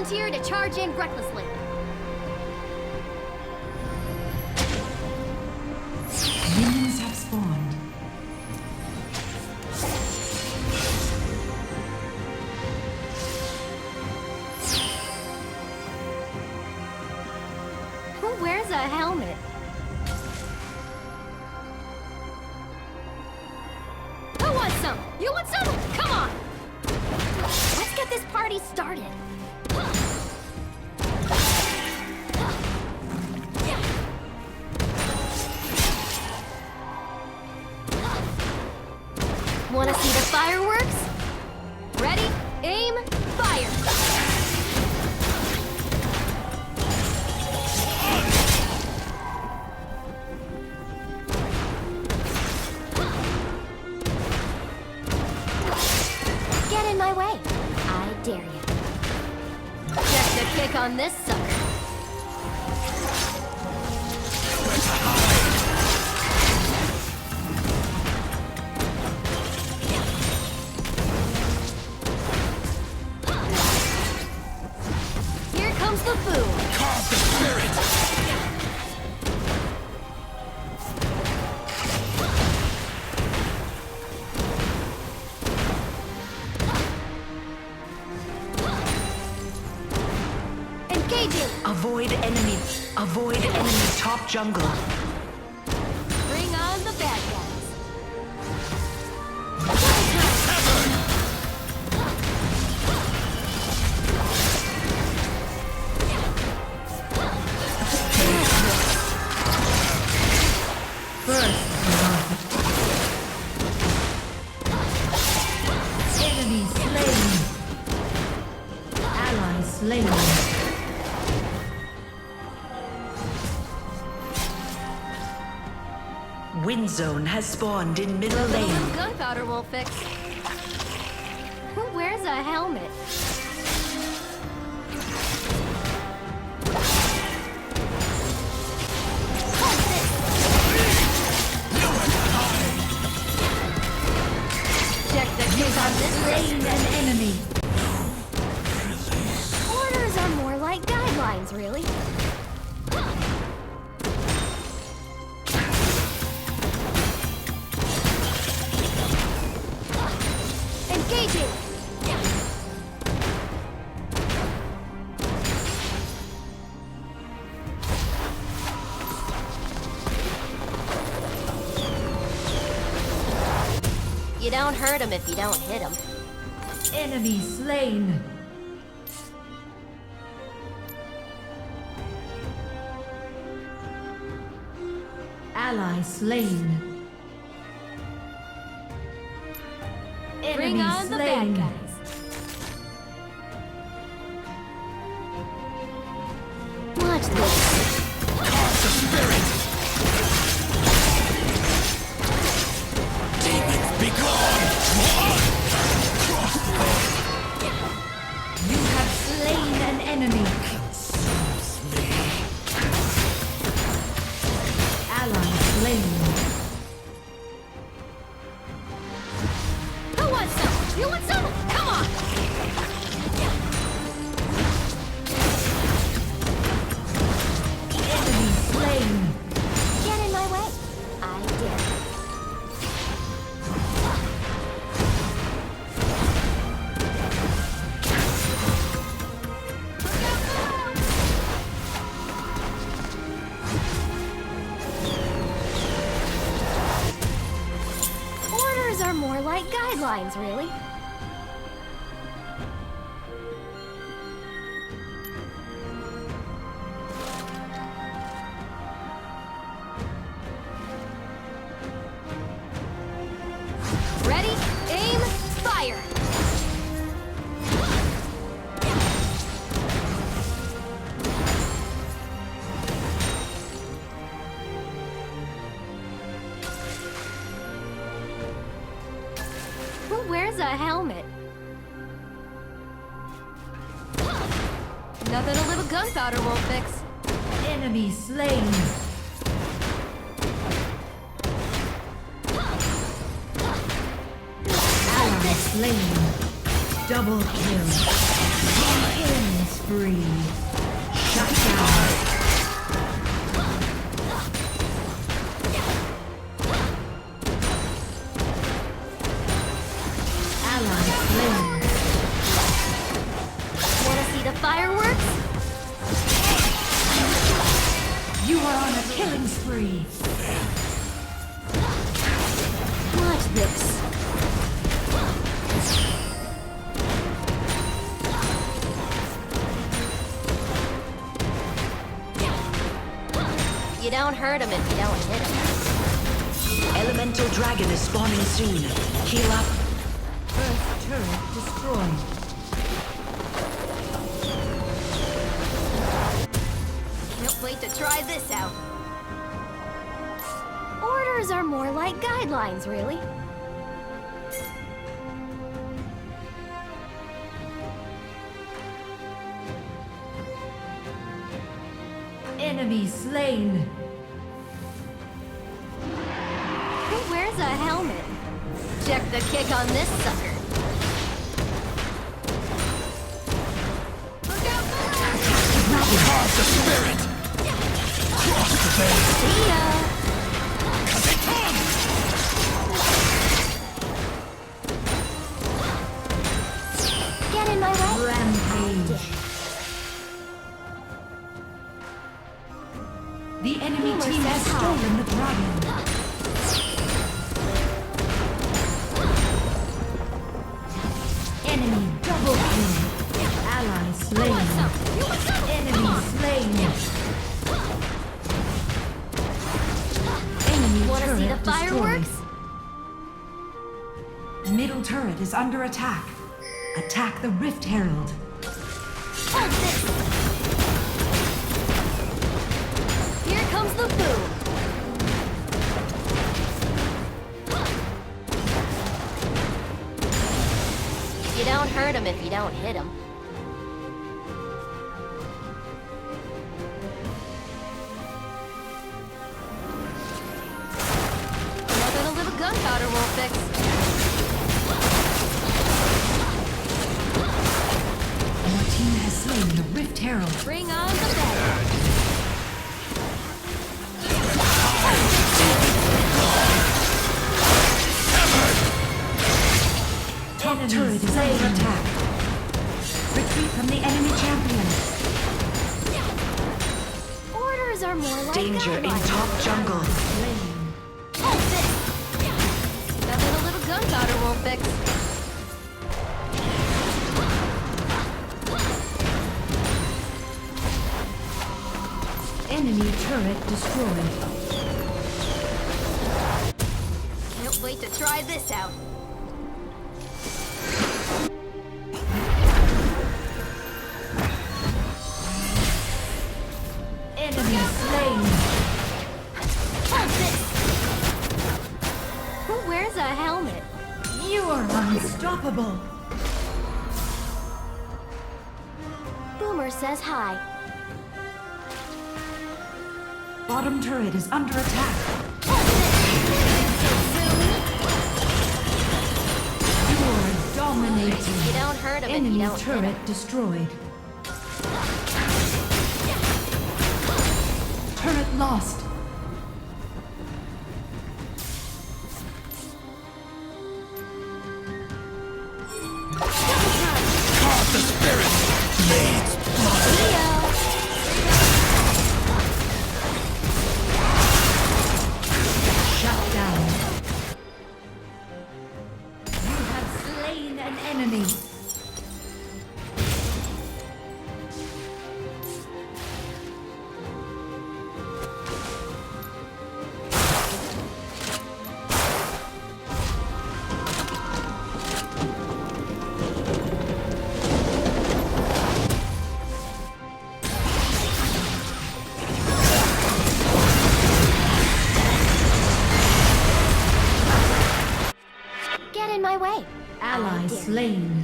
volunteer to charge in recklessly. Minions have spawned. Who wears a helmet? Who wants some? You want some? Come on! Let's get this party started. Wanna see the fireworks? Ready, aim, fire! Get in my way. I dare you. Just a kick on this sucker. Here comes the food. Carve the spirit! Engaging. Avoid enemy. Avoid enemy top jungle. Bring on the bad guys. First blood. Enemy slain. Ally slain. Wind zone has spawned in middle lane. Gunpowder won't fix. Who wears a helmet? Hold this. Check the kick on this Slain an enemy. Orders are more like guidelines, really. Engaging! You don't hurt him if you don't hit him. Enemy slain. Ally slain. Bring Enemy on the bad slain. guys. Watch this. Carve the spirit! Demons be gone! You have slain an enemy. Ally slain. Who wants some? You want some? Come on! Enemy slain. Get in my way. I dare. Orders are more like guidelines, really. Ready, aim, fire! Who wears a helmet? Nothing a little gunpowder won't fix. Enemy slain. Ally slain. Double kill. Killing spree. fireworks? You are on a killing spree. Watch this. You don't hurt him if you don't hit him. Elemental dragon is spawning soon. Heal up. First turret destroyed. Can't wait to try this out. Orders are more like guidelines, really. Enemy slain. Who wears a helmet? Check the kick on this sucker. Look out below! Carve the spirit! Cross the veil! See ya! Come! Get in my way. Rampage. The enemy team has stolen the dragon. Enemy double kill. Ally slain. Enemy slain. Enemy Wanna see the turret fireworks? destroyed. Middle turret is under attack. Attack the Rift Herald. Hold this! Here comes the boom! You don't hurt him if you don't hit him. Nothing a little gunpowder won't fix. Your team has slain the Rift Herald. Bring on the bed. Top turret is under attack. Retreat from the enemy champion. Orders are more like Danger in guidelines. top jungle. Slain. Hold this! Nothing a little gunpowder won't fix. Enemy turret destroyed. Can't wait to try this out. Enemy slain. Hold this! Who wears a helmet? You are unstoppable. Boomer says hi. Bottom turret is under attack. Hold this! You are dominating. You don't hurt him if Enemy you don't hit him. turret destroyed. Turret lost. Carve the spirit! Blades! Blood! Shut down. You have slain an enemy. Get in my way. Ally dare slain.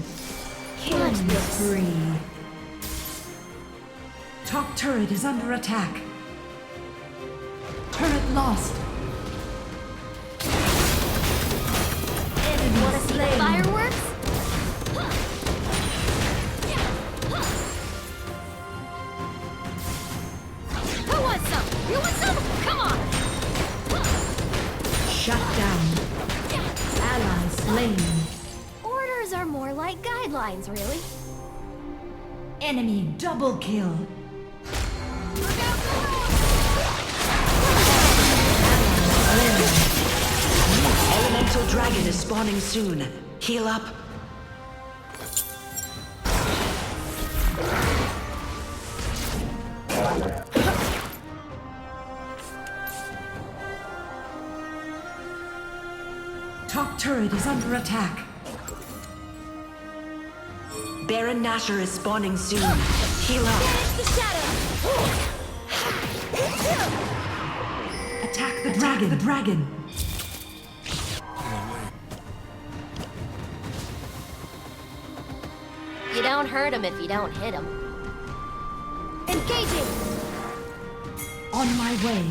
Killing Watch this. spree. Top turret is under attack. Turret lost. Enemy Wanna see the slain. fireworks? Who wants some? You want some? Come on! Shut down. Ally slain. Orders are more like guidelines, really. Enemy double kill. Elemental dragon is spawning soon. Heal up. Top turret is under attack. Baron Nashor is spawning soon. Heal up. Banish the shadow! Attack the dragon. The dragon. You don't hurt him if you don't hit him. Engaging! On my way.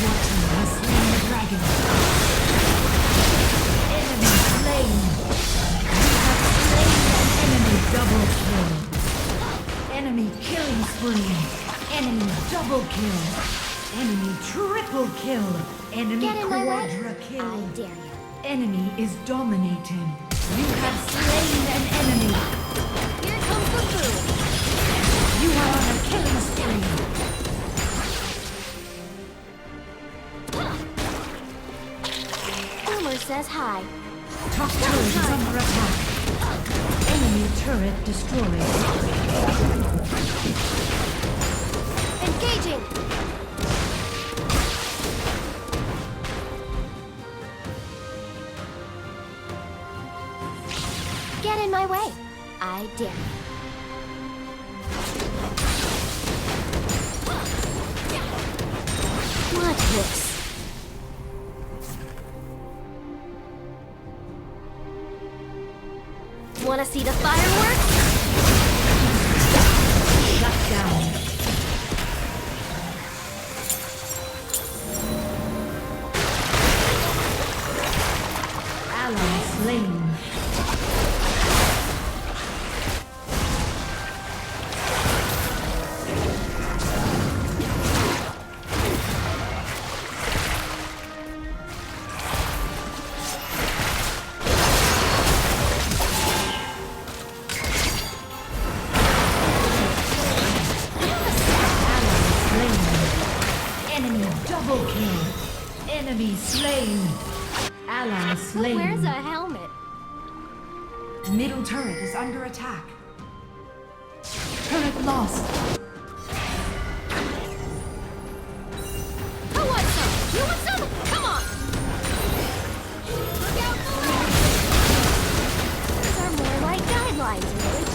Your team has slain the dragon. Enemy slain. You have slain an enemy. Double kill. Enemy killing spree. Enemy double kill. Enemy triple kill. Enemy Get in my way. quadra kill. I dare you. Enemy is dominating. You have slain an enemy. Here comes the food. You are on a killing spree. Boomer says hi. Top turret is under attack. Enemy turret destroyed. Engaging! Get in my way. I dare you. Watch this. Wanna see the fireworks? Shut down. Ally slain. Enemy double kill. Enemy slain. Ally Who slain. wears a helmet? Middle turret is under attack. Turret lost. Who wants some? You want some? Come on! Look out below! These are more like guidelines, really.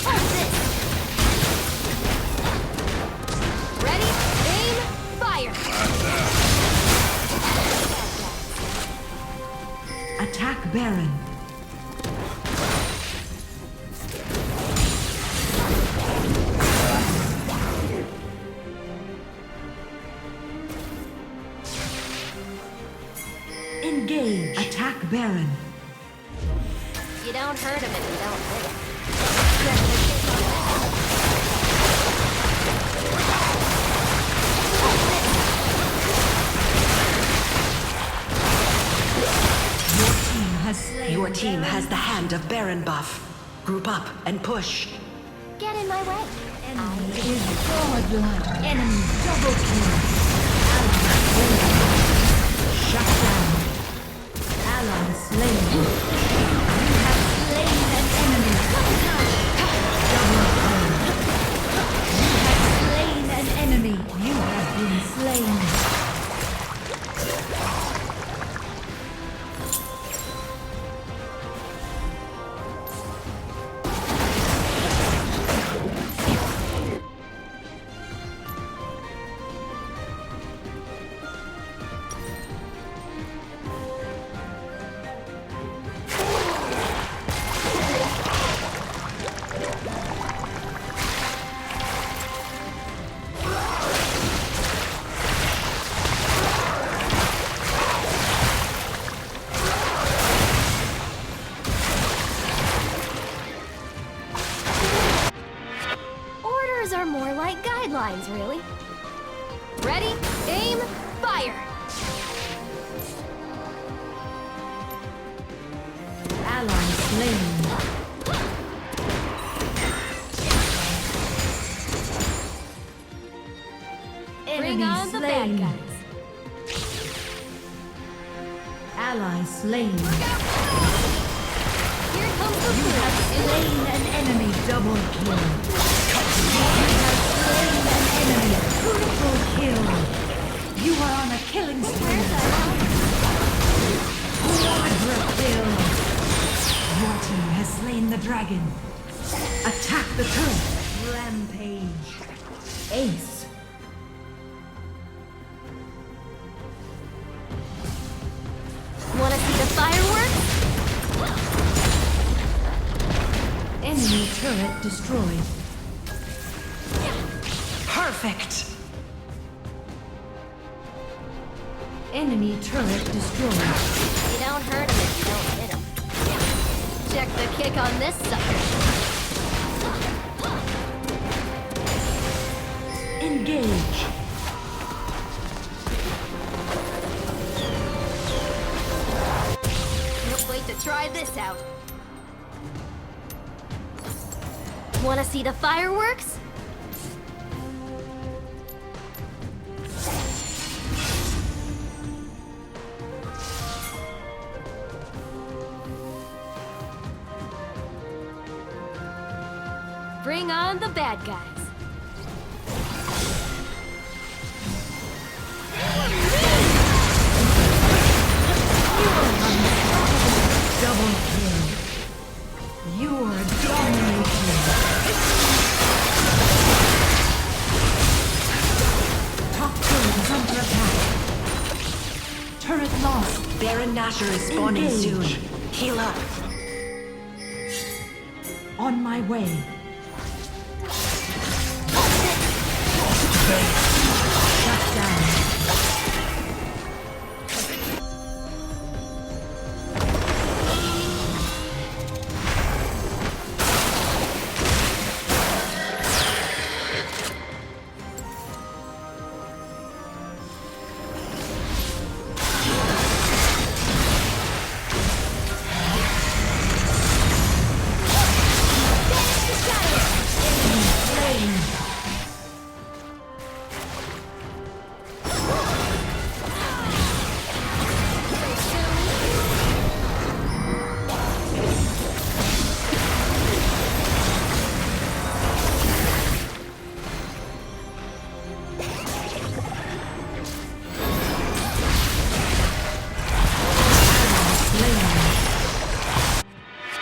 Hold this! Ready, aim, fire! Attack Baron. Engage. Attack Baron. You don't hurt him if you don't hit him. Your team has the hand of Baron buff. Group up and push. Get in my way. Enemy is godlike. Enemy double kill. Ally slain. Shut down. Ally slain. You have slain an enemy. Double kill. You have slain an enemy. You have been slain. Orders are more like guidelines, really. Ready, aim, fire! Ally slain. Bring Enemy on the bad slain. guys. Ally slain. Here comes the You have slain an enemy. Double kill. You have slain an enemy. Triple kill. You are on a killing spree. Quadra kill. Your team has slain the dragon. Attack the turret. Rampage. Ace. Wanna see the fireworks? Enemy turret destroyed. Perfect! Enemy turret destroyed. You don't hurt him if you don't hit him. Check the kick on this sucker. Engage. Can't wait to try this out. Wanna see the fireworks? Bring on the bad guys. Double kill. You are dominating. Top turret is under attack. Turret lost. Baron Nashor is spawning Engage. soon. Heal up. On my way. Shut down.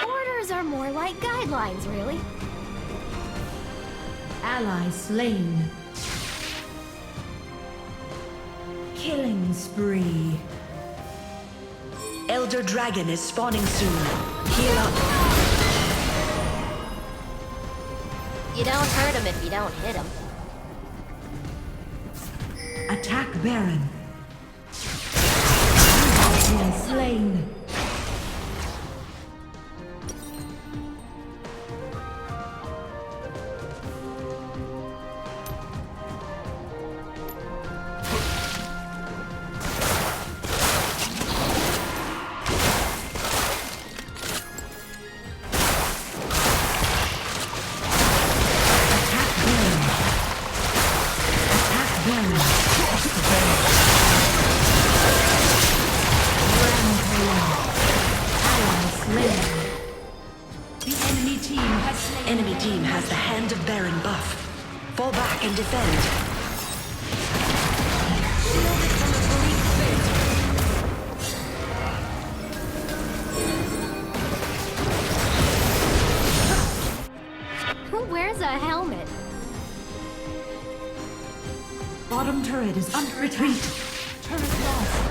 Orders are more like guidelines, really. Ally slain. Killing spree. Elder Dragon is spawning soon. Heal up. You don't hurt him if you don't hit him. Attack Baron. You have been slain. Attack Baron. Attack Baron. Enemy team has the Hand of Baron buff. Fall back and defend. Shielded from the bleak fate. Who wears a helmet? Bottom turret is under retreat. Turret lost.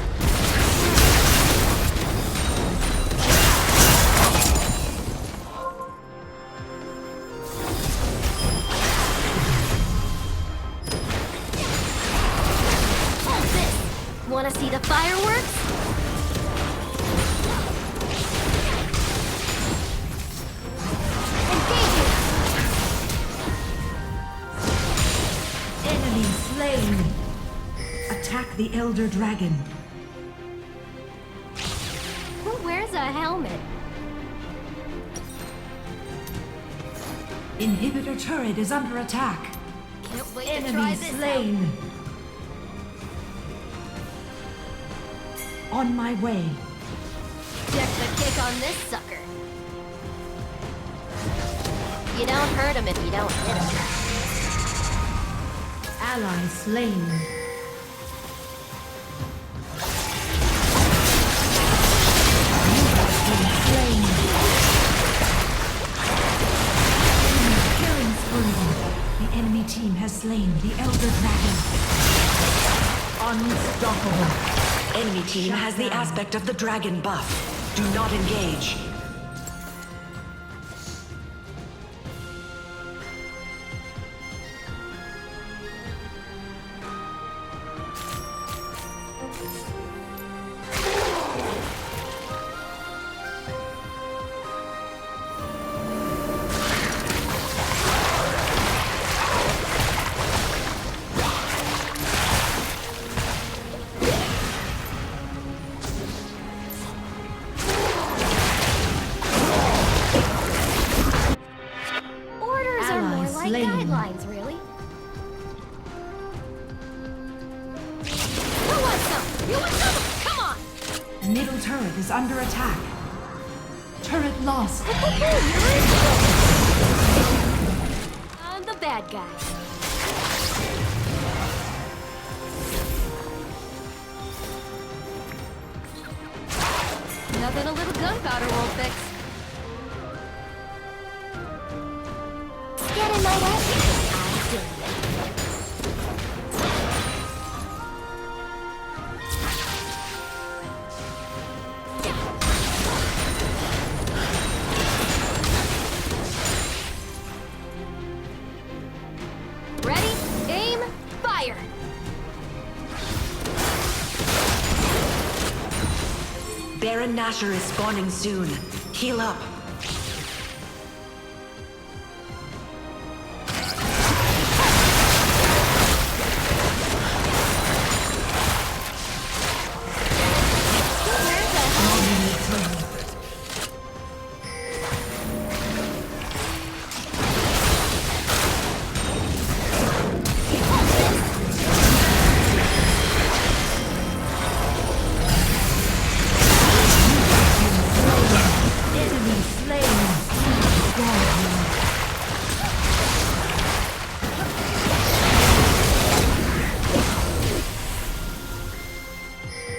Wanna see the fireworks? Engage it! slain. Attack the Elder Dragon. Who wears a helmet? Inhibitor turret is under attack. Can't wait to try Enemy this slain. On my way. Check the kick on this sucker. You don't hurt him if you don't hit him. Ally slain. You have been slain. Enemy killing spree. The enemy team has slain the Elder Dragon. Unstoppable. Enemy team has the aspect of the dragon buff. Do not engage. Orders are more Ally like slain. guidelines, really. Who wants some? You want some? Come on! Middle turret is under attack. Turret lost. I'm the bad guy. Nothing a little gunpowder won't fix. Get in my way. I did. Ready, aim, fire! Baron Nashor is spawning soon. Heal up. Enemy slain.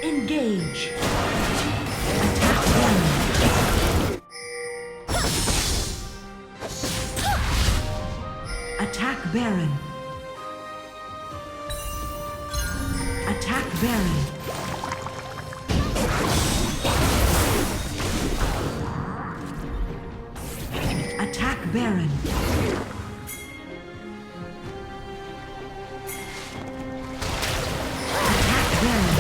Engage. Attack Baron. Attack Baron. Attack Baron. Attack Baron.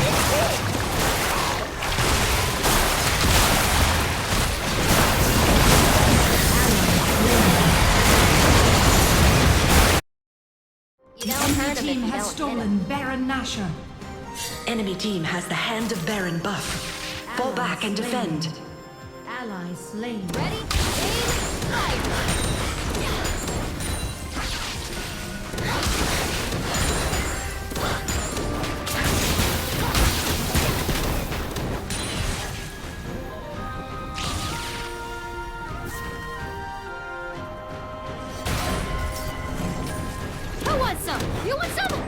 You don't hurt him if Team you has don't stolen Baron Nashor. Enemy team has the hand of Baron buff. Fall back and defend. Ally slain. hit him. Ready, aim, fire! Who wants some? You want some?